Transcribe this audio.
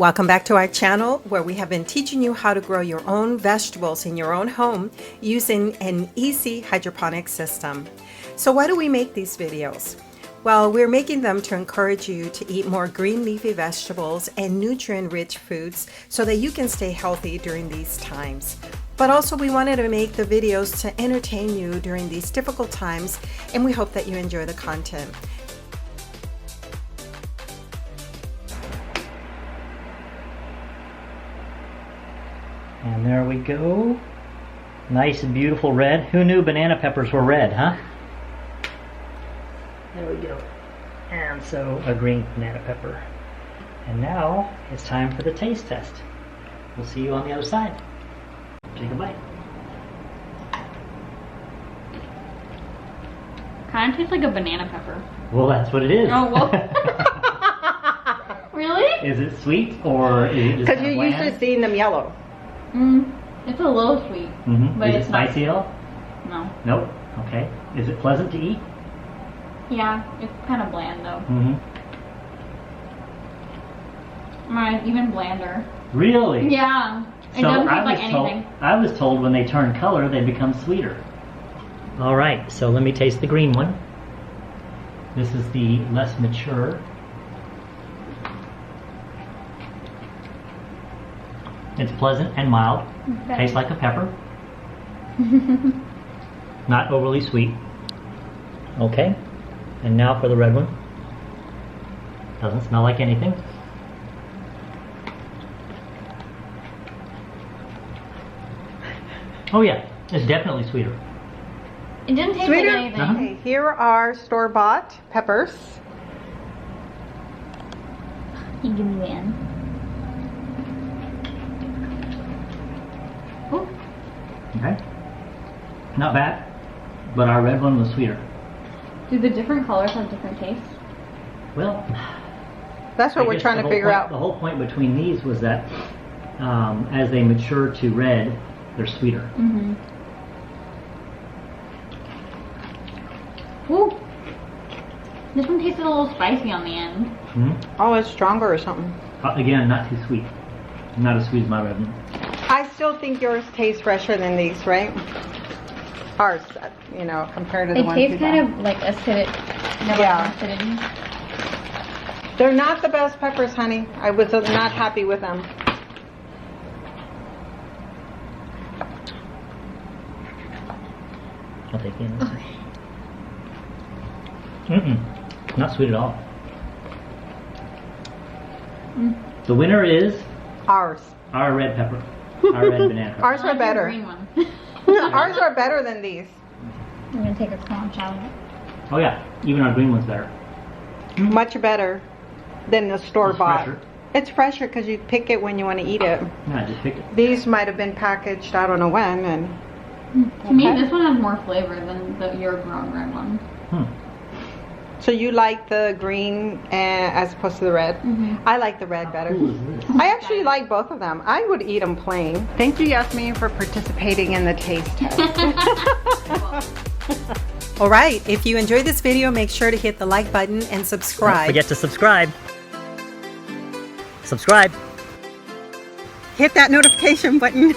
Welcome back to our channel where we have been teaching you how to grow your own vegetables in your own home using an easy hydroponics system. So why do we make these videos? Well, we're making them to encourage you to eat more green leafy vegetables and nutrient-rich foods so that you can stay healthy during these times. But also we wanted to make the videos to entertain you during these difficult times, and we hope that you enjoy the content. And there we go. Nice and beautiful red. Who knew banana peppers were red, huh? There we go. And so a green banana pepper. And now it's time for the taste test. We'll see you on the other side. Take a bite. Kind of tastes like a banana pepper. Well, that's what it is. Oh, well. Really? Is it sweet or is it just Because you're bland? usually seeing them yellow. It's a little sweet. But Is it's it spicy at all? No. Nope. Okay. Is it pleasant to eat? Yeah, it's kind of bland though. Even blander. Really? Yeah. It So doesn't taste like anything. I was told when they turn color, they become sweeter. All right, so let me taste the green one. This is the less mature. It's pleasant and mild. Okay. Tastes like a pepper. Not overly sweet. Okay, and now for the red one. Doesn't smell like anything. Oh yeah, it's definitely sweeter. It didn't taste Sweeter? like anything. Okay, here are store-bought peppers. You give me one. Ooh. Okay. Not bad, but our red one was sweeter. Do the different colors have different tastes? Well, That's what I we're guess trying the to whole figure point- out. The whole point between these was that as they mature to red, they're sweeter. Ooh. This one tasted a little spicy on the end. Oh, it's stronger or something. Again, not too sweet. Not as sweet as my red one. I still think yours tastes fresher than these, right? Ours, you know, compared to the They ones taste you kind bought. of like acidic. Yeah. Acidity. They're not the best peppers, honey. I was not happy with them. I'll take the other. Not sweet at all. The winner is Ours. our red pepper. Our red banana pepper. Ours I are like the better. green one. Ours are better than these. I'm gonna take a crunch out of it. Oh yeah, even our green one's better. Much better than the store-bought. fresher. It's fresher because you pick it when you want to eat it. Yeah, I just picked it. These might have been packaged, I don't know when, and To me, Okay. this one has more flavor than your grown red one. so you like the green as opposed to the red? I like the red better. Cool is this? I actually like both of them. I would eat them plain. Thank you, Yasmin, for participating in the taste test. All right, if you enjoyed this video, make sure to hit the like button and Don't subscribe. forget to subscribe. Subscribe. Hit that notification button.